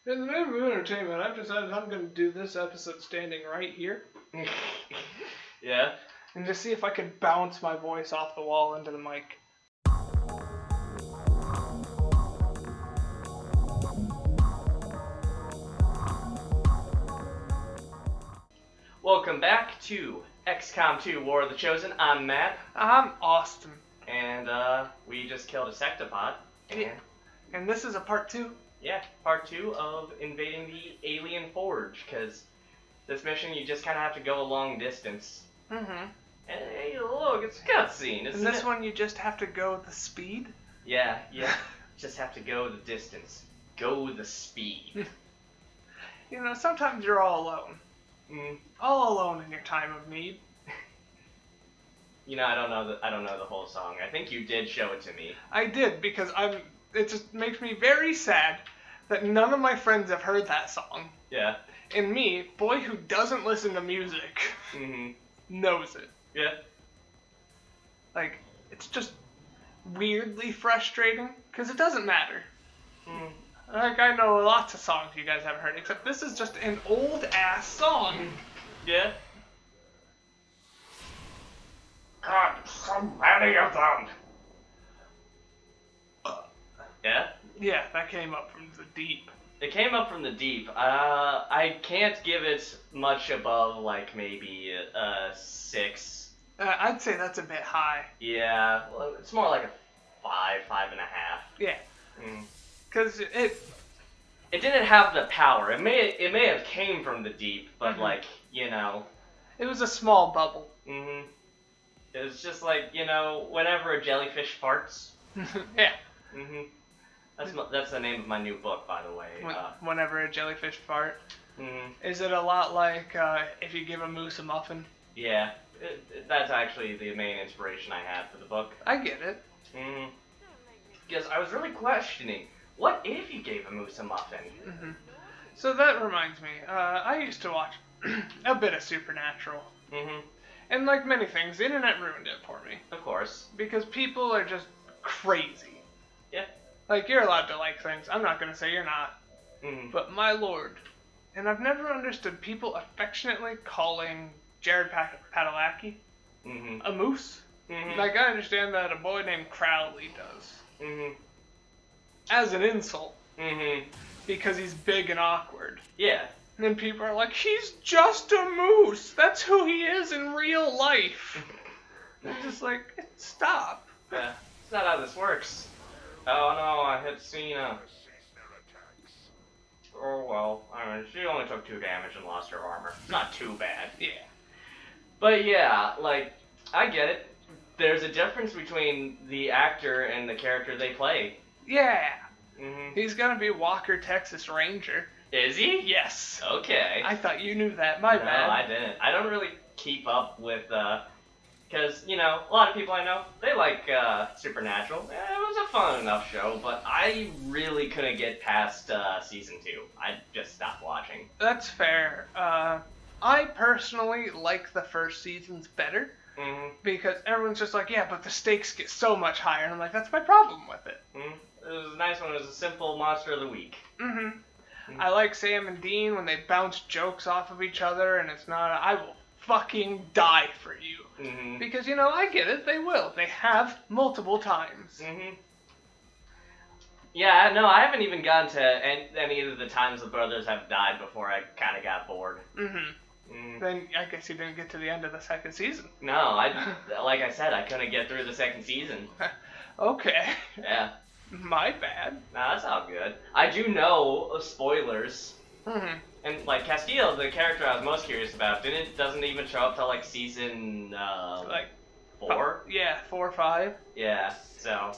In the name of entertainment, I've decided I'm going to do this episode standing right here. Yeah? And just see if I can bounce my voice off the wall into the mic. Welcome back to Xcom 2 War of the Chosen. I'm Matt. I'm Austin. And, we just killed a sectopod. And this is a part 2. Yeah, part 2 of invading the Alien Forge, because this mission you just kind of have to go a long distance. Mm-hmm. And hey, look, it's a cutscene, isn't it? And this one you just have to go the speed? Yeah, just have to go the distance. Go the speed. You know, sometimes you're all alone. All alone in your time of need. You know, I don't know the whole song. I think you did show it to me. I did, because it just makes me very sad that none of my friends have heard that song. Yeah. And me, boy who doesn't listen to music, knows it. Yeah. Like, it's just weirdly frustrating, because it doesn't matter. Like, I know lots of songs you guys haven't heard, except this is just an old-ass song. Yeah? God, so many of them. Yeah? Yeah, that came up from the deep. It came up from the deep. I can't give it much above, like, maybe 6. I'd say that's a bit high. Yeah, well, it's more like a 5.5. Yeah. Because it didn't have the power. It may have came from the deep, but like, you know. It was a small bubble. It was just like, you know, whenever a jellyfish farts. Yeah. That's the name of my new book, by the way. Whenever a jellyfish fart. Is it a lot like if you give a moose a muffin? Yeah. That's actually the main inspiration I had for the book. I get it. Because I was really questioning, what if you gave a moose a muffin? So that reminds me, I used to watch a bit of Supernatural. And like many things, the internet ruined it for me. Of course. Because people are just crazy. Yeah. Like, you're allowed to like things. I'm not going to say you're not. But my lord. And I've never understood people affectionately calling Jared Padalecki a moose. Like, I understand that a boy named Crowley does. As an insult. Because he's big and awkward. Yeah. And then people are like, he's just a moose. That's who he is in real life. They're just like, stop. Yeah. That's not how this works. Oh no, I hit Cena. Oh well. I mean, she only took 2 damage and lost her armor. Not too bad. Yeah. But yeah, like, I get it. There's a difference between the actor and the character they play. Yeah. He's gonna be Walker, Texas Ranger. Is he? Yes. Okay. I thought you knew that. My bad. No, I didn't. I don't really keep up with, because, you know, a lot of people I know, they like Supernatural. It was a fun enough show, but I really couldn't get past season 2. I just stopped watching. That's fair. I personally like the first seasons better. Because everyone's just like, yeah, but the stakes get so much higher. And I'm like, that's my problem with it. It was a nice one. It was a simple monster of the week. I like Sam and Dean when they bounce jokes off of each other, and it's not, I will fucking die for you. Because, you know, I get it, they will. They have multiple times. Yeah, no, I haven't even gotten to any of the times the brothers have died before I kind of got bored. Then I guess you didn't get to the end of the second season. No, like I said, I couldn't get through the second season. Okay. Yeah. My bad. Nah, that's all good. I do know spoilers. And like Castillo, the character I was most curious about, doesn't even show up till like season 4. Yeah, 4 or 5. Yeah. So.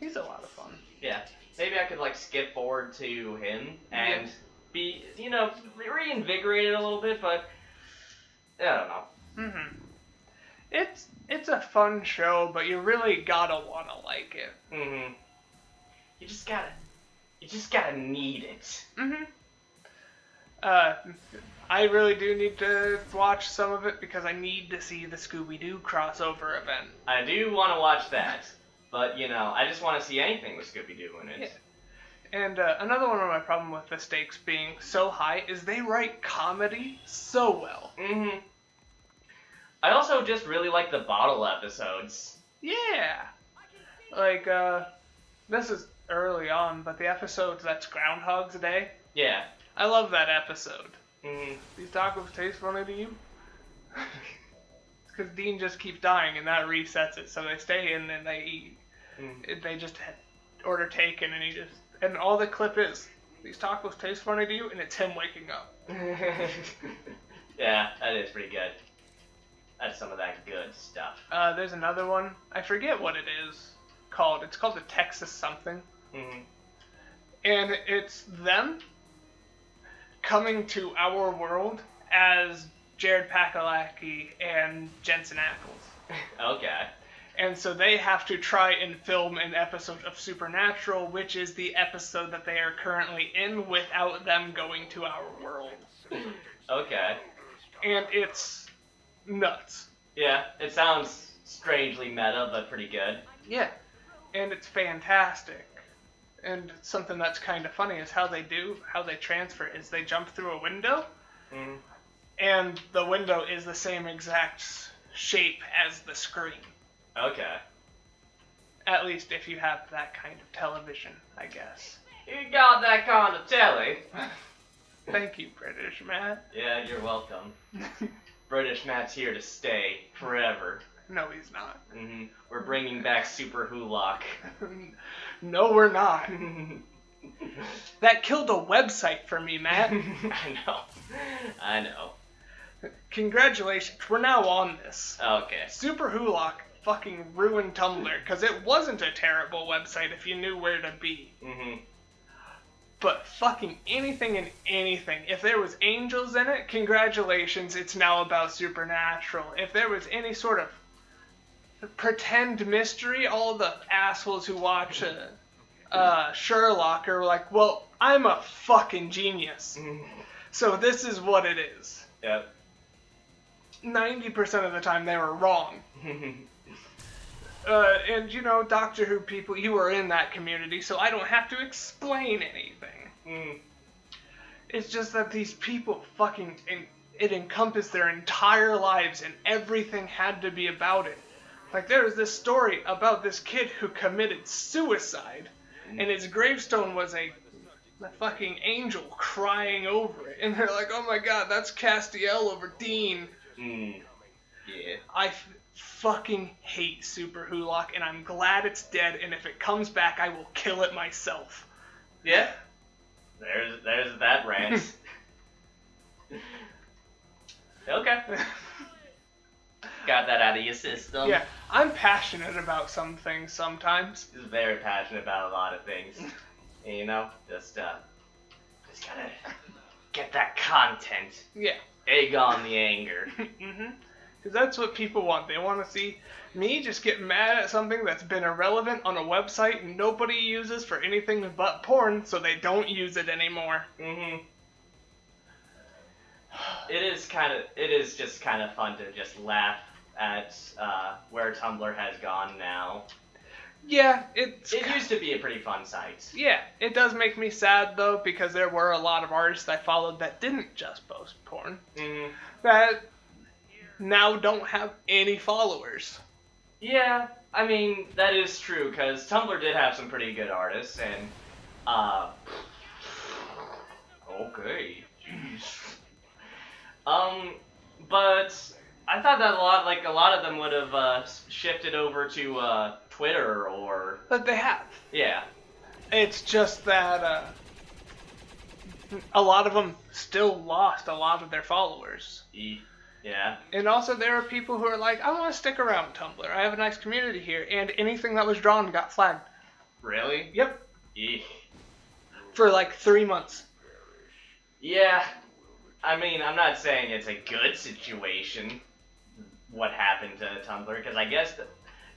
He's a lot of fun. Yeah. Maybe I could like skip forward to him and be, you know, reinvigorated a little bit, but I don't know. It's a fun show, but you really gotta wanna like it. You just gotta need it. I really do need to watch some of it because I need to see the Scooby-Doo crossover event. I do want to watch that, but, you know, I just want to see anything with Scooby-Doo in it. And another one of my problem with the stakes being so high is they write comedy so well. Mm-hmm. I also just really like the bottle episodes. Yeah. Like, this is early on, but the episode that's Groundhog's Day. Yeah. I love that episode. Mm-hmm. These tacos taste funny to you? Because Dean just keeps dying, and that resets it, so they stay in and they eat. They just order taken, and all the clip is, these tacos taste funny to you, and it's him waking up. Yeah, that is pretty good. That's some of that good stuff. There's another one, I forget what it is called. It's called the Texas something. Mm-hmm. And it's them coming to our world as Jared Padalecki and Jensen Ackles. Okay. And so they have to try and film an episode of Supernatural, which is the episode that they are currently in without them going to our world. Okay. And it's nuts. Yeah, it sounds strangely meta, but pretty good. Yeah. And it's fantastic. And something that's kind of funny is how they transfer is they jump through a window, and the window is the same exact shape as the screen. Okay. At least if you have that kind of television, I guess. You got that kind of telly. Thank you, British Matt. Yeah, you're welcome. British Matt's here to stay forever. No, he's not. Mm-hmm. We're bringing back Superwholock. No, we're not. That killed a website for me, Matt. I know. Congratulations, we're now on this. Okay. Superwholock fucking ruined Tumblr, because it wasn't a terrible website if you knew where to be. Mm-hmm. But fucking anything and anything. If there was angels in it, congratulations, it's now about Supernatural. If there was any sort of pretend mystery, all the assholes who watch Sherlock are like, well, I'm a fucking genius. So this is what it is. Yep. 90% of the time they were wrong. And, you know, Doctor Who people, you are in that community, so I don't have to explain anything. It's just that these people fucking, it encompassed their entire lives, and everything had to be about it. Like, there was this story about this kid who committed suicide, and his gravestone was a fucking angel crying over it. And they're like, oh my god, that's Castiel over Dean. Yeah. I fucking hate Superwholock, and I'm glad it's dead, and if it comes back, I will kill it myself. Yeah. There's that rant. Okay. Got that out of your system. Yeah, I'm passionate about some things sometimes. He's very passionate about a lot of things. And, you know, just gotta get that content. Yeah. Egg on the anger. Because that's what people want. They want to see me just get mad at something that's been irrelevant on a website nobody uses for anything but porn, so they don't use it anymore. It is just kind of fun to just laugh at where Tumblr has gone now. Yeah, it used to be a pretty fun site. Yeah, it does make me sad though, because there were a lot of artists I followed that didn't just post porn. That now don't have any followers. Yeah, I mean, that is true, because Tumblr did have some pretty good artists, and, okay, jeez. But I thought that a lot of them would have, shifted over to, Twitter, or... But they have. Yeah. It's just that, a lot of them still lost a lot of their followers. Yeah. And also there are people who are like, I want to stick around Tumblr. I have a nice community here. And anything that was drawn got flagged. Really? Yep. Eek. For like 3 months. Yeah. I mean, I'm not saying it's a good situation, what happened to Tumblr, because I guess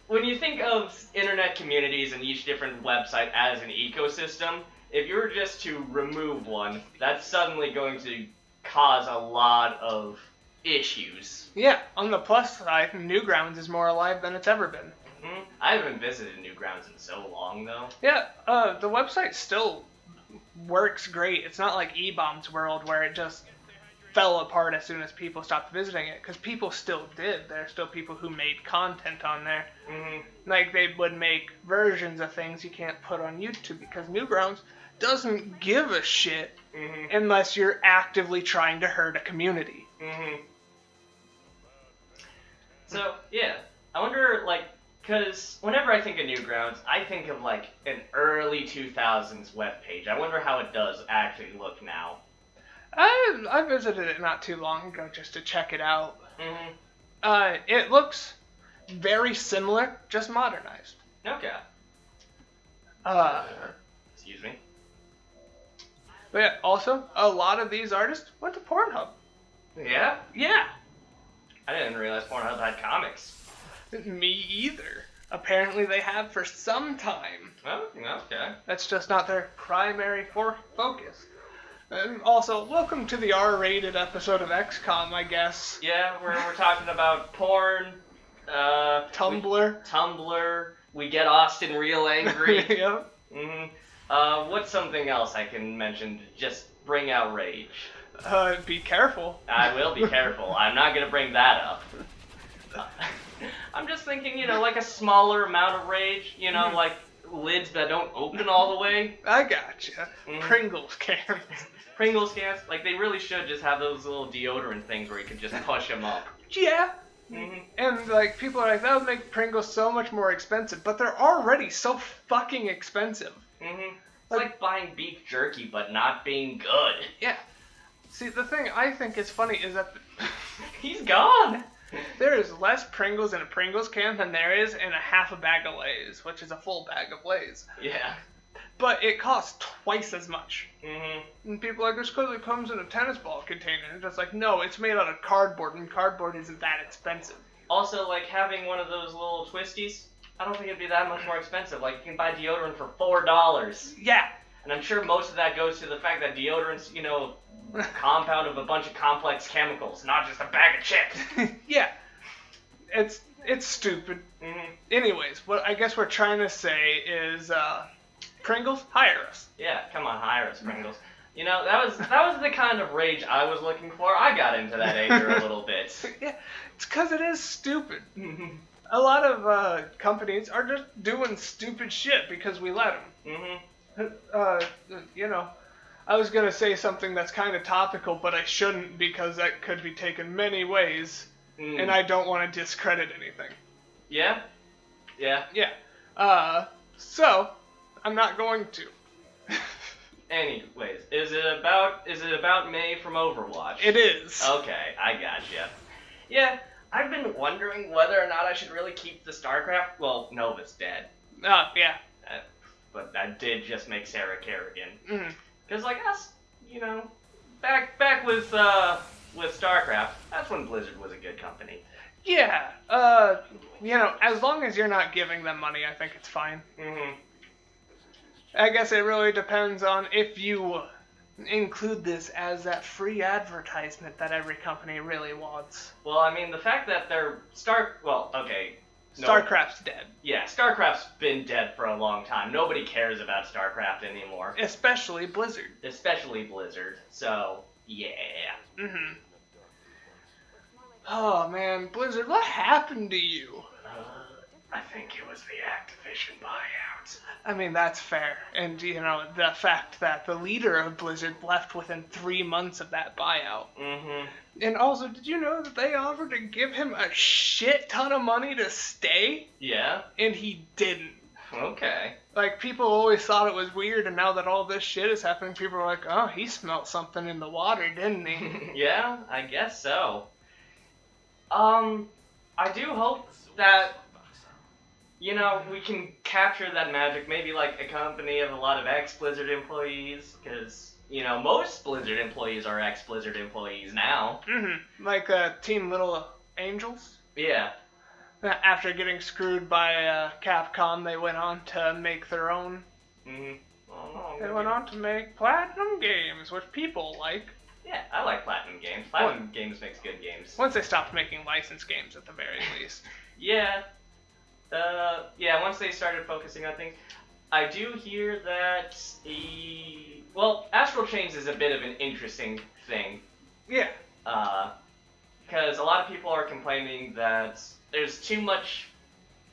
when you think of internet communities and each different website as an ecosystem, if you were just to remove one, that's suddenly going to cause a lot of issues. Yeah, on the plus side, Newgrounds is more alive than it's ever been. I haven't visited Newgrounds in so long, though. Yeah, the website's still works great. It's not like E-Bomb's World where it just fell apart as soon as people stopped visiting it, because people still did. There are still people who made content on there. Like, they would make versions of things you can't put on YouTube, because Newgrounds doesn't give a shit unless you're actively trying to hurt a community. So, yeah. I wonder, like, because whenever I think of Newgrounds, I think of, like, an early 2000s webpage. I wonder how it does actually look now. I visited it not too long ago just to check it out. It looks very similar, just modernized. Okay. Excuse me. But yeah, also, a lot of these artists went to Pornhub. Yeah? Yeah. I didn't realize Pornhub had comics. Me either. Apparently they have for some time. Oh, okay. That's just not their primary focus. And also, welcome to the R-rated episode of Xcom, I guess. Yeah, we're talking about porn, Tumblr. We get Austin real angry. Yep. What's something else I can mention to just bring out rage? Be careful. I will be careful. I'm not gonna bring that up. I'm just thinking, like a smaller amount of rage, like lids that don't open all the way. I gotcha. Pringles cans. Pringles cans, like they really should just have those little deodorant things where you can just push them up. Yeah. And like people are like, that would make Pringles so much more expensive, but they're already so fucking expensive. It's like buying beef jerky but not being good. Yeah. See, the thing I think is funny is that he's gone. There is less Pringles in a Pringles can than there is in a half a bag of Lay's, which is a full bag of Lay's. Yeah. But it costs twice as much. And people are like, it's because it comes in a tennis ball container. And it's just like, no, it's made out of cardboard, and cardboard isn't that expensive. Also, like, having one of those little twisties, I don't think it'd be that much more expensive. Like, you can buy deodorant for $4. Yeah. And I'm sure most of that goes to the fact that deodorant's, compound of a bunch of complex chemicals, not just a bag of chips. Yeah. It's stupid. Anyways, what I guess we're trying to say is, Pringles, hire us. Yeah, come on, hire us, Pringles. That was the kind of rage I was looking for. I got into that anger a little bit. Yeah, it's because it is stupid. A lot of companies are just doing stupid shit because we let them. I was going to say something that's kind of topical, but I shouldn't because that could be taken many ways, and I don't want to discredit anything. Yeah? Yeah. Yeah. So, I'm not going to. Anyways, is it about May from Overwatch? It is. Okay, I gotcha. Yeah, I've been wondering whether or not I should really keep the StarCraft. Well, Nova's dead. Yeah. But I did just make Sarah Kerrigan. Because, like us, back with StarCraft, that's when Blizzard was a good company. Yeah. As long as you're not giving them money, I think it's fine. I guess it really depends on if you include this as that free advertisement that every company really wants. Well, I mean, the fact that they're StarCraft's dead. Yeah, StarCraft's been dead for a long time. Nobody cares about StarCraft anymore. Especially Blizzard. So, yeah. Oh, man, Blizzard, what happened to you? I think it was the Activision buyout. I mean, that's fair. And, the fact that the leader of Blizzard left within 3 months of that buyout. And also, did you know that they offered to give him a shit ton of money to stay? Yeah? And he didn't. Okay. Like, people always thought it was weird, and now that all this shit is happening, people are like, oh, he smelled something in the water, didn't he? Yeah, I guess so. I do hope that, we can capture that magic, maybe like a company of a lot of ex-Blizzard employees, because, most Blizzard employees are ex-Blizzard employees now. Like Team Little Angels? Yeah. After getting screwed by Capcom, they went on to make their own. They went on to make Platinum games, which people like. Yeah, I like Platinum games. Platinum games makes good games. Once they stopped making licensed games, at the very least. Yeah. Once they started focusing on things. I do hear that Well, astral chains is a bit of an interesting thing. Yeah. Because a lot of people are complaining that there's too much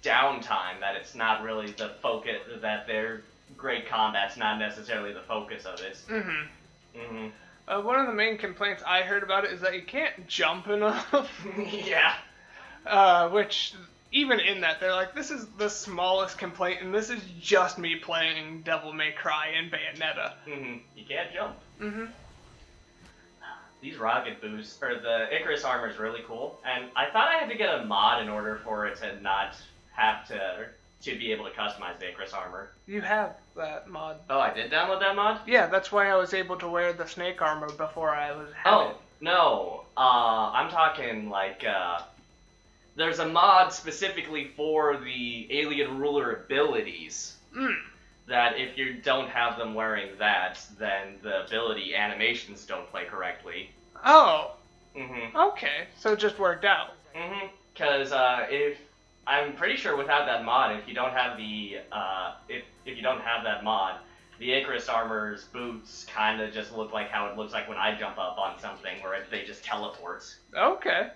downtime, that it's not really the focus, that their great combat's not necessarily the focus of it. One of the main complaints I heard about it is that you can't jump enough. Yeah. Which, even in that, they're like, this is the smallest complaint, and this is just me playing Devil May Cry and Bayonetta. You can't jump. These rocket boosts, or the Icarus armor is really cool, and I thought I had to get a mod in order for it to not have to be able to customize the Icarus armor. You have that mod. Oh, I did download that mod? Yeah, that's why I was able to wear the snake armor before I was having it. No. I'm talking like, there's a mod specifically for the alien ruler abilities. That if you don't have them wearing that, then the ability animations don't play correctly. Oh. Okay, so it just worked out. Because if I'm pretty sure without that mod, if you don't have the if you don't have that mod, the Icarus armor's boots kind of just look like how it looks like when I jump up on something, where they just teleport. Okay.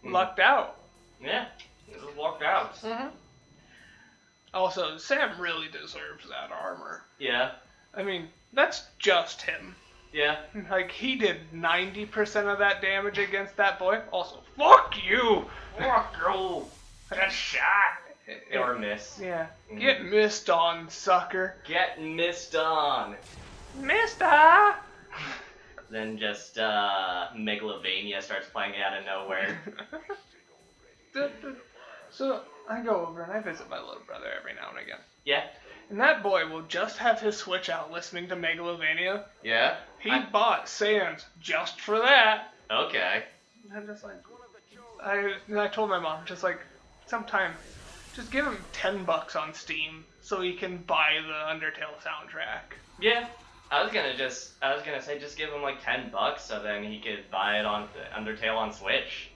Lucked out. Yeah, it just walked out. Also, Sam really deserves that armor. Yeah. I mean, that's just him. Yeah. Like, he did 90% of that damage against that boy. Also, fuck you! Fuck you! Get shot! Or miss. Yeah. Get missed on, sucker. Get missed on. Mister! Then just, Megalovania starts playing out of nowhere. So, I go over and I visit my little brother every now and again. Yeah. And that boy will just have his Switch out listening to Megalovania. Yeah? He bought Sans just for that. Okay. I'm just like, I told my mom, just like, sometime, just give him $10 on Steam so he can buy the Undertale soundtrack. Yeah. I was gonna say just give him like $10 so then he could buy it on Undertale on Switch.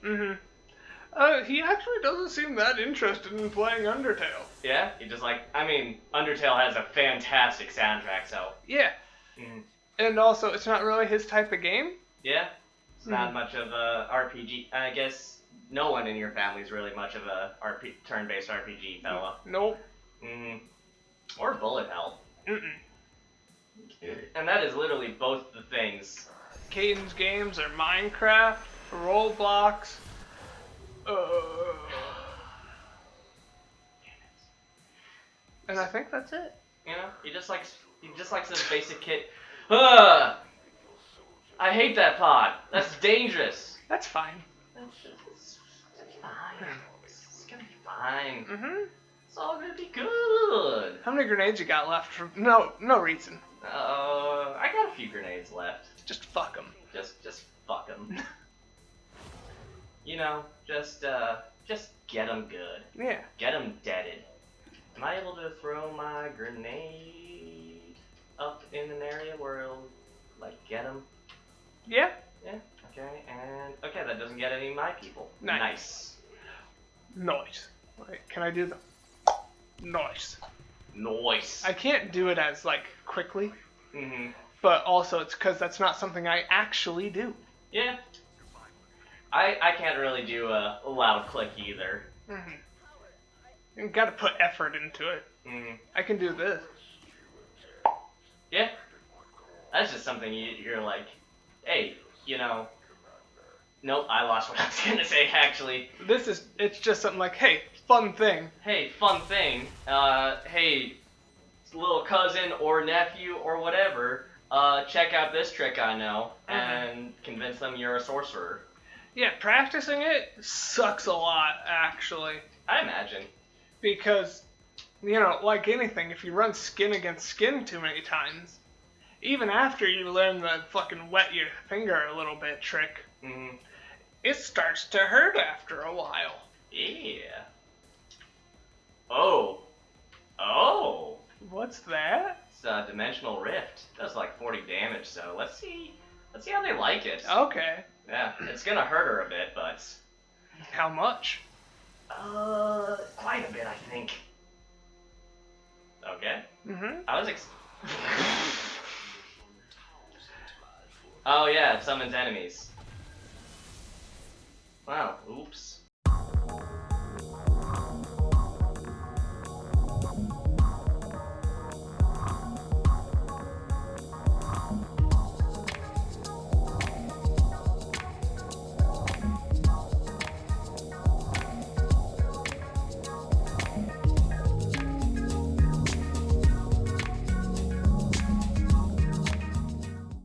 He actually doesn't seem that interested in playing Undertale. Yeah? He just like, I mean, Undertale has a fantastic soundtrack, so. Yeah. And also, it's not really his type of game. Yeah. It's not much of a RPG. I guess no one in your family is really much of a turn-based RPG fella. Nope. Or bullet hell. And that is literally both the things. Caden's games are Minecraft, Roblox. And I think that's it. You know, he just likes this basic kit. I hate that pod. That's dangerous. That's fine. It's fine. It's gonna be fine. It's all gonna be good. How many grenades you got left? No reason. I got a few grenades left. Just fuck them. Just fuck them. You know, just get them good. Yeah. Get them deaded. Am I able to throw my grenade up in an area where it'll, like, get them? Yeah. Yeah. Okay, and okay, that doesn't get any of my people. Nice. Noise. Wait, can I do the noise? Noise. I can't do it as, like, quickly. But also it's because that's not something I actually do. Yeah. I can't really do a loud click either. You gotta put effort into it. I can do this. Yeah. That's just something you're like, hey, you know. Nope, I lost what I was gonna say actually. It's just something like, hey, fun thing. Hey, fun thing. Hey, little cousin or nephew or whatever, check out this trick I know and convince them you're a sorcerer. Yeah, practicing it sucks a lot, actually. I imagine. Because, you know, like anything, if you run skin against skin too many times, even after you learn the fucking wet your finger a little bit trick, it starts to hurt after a while. Yeah. Oh. What's that? It's a dimensional rift. Does like 40 damage, so let's see how they like it. Okay. Yeah, it's gonna hurt her a bit, but... How much? Quite a bit, I think. Okay. Mm-hmm. I was Oh yeah, it summons enemies. Wow, oops.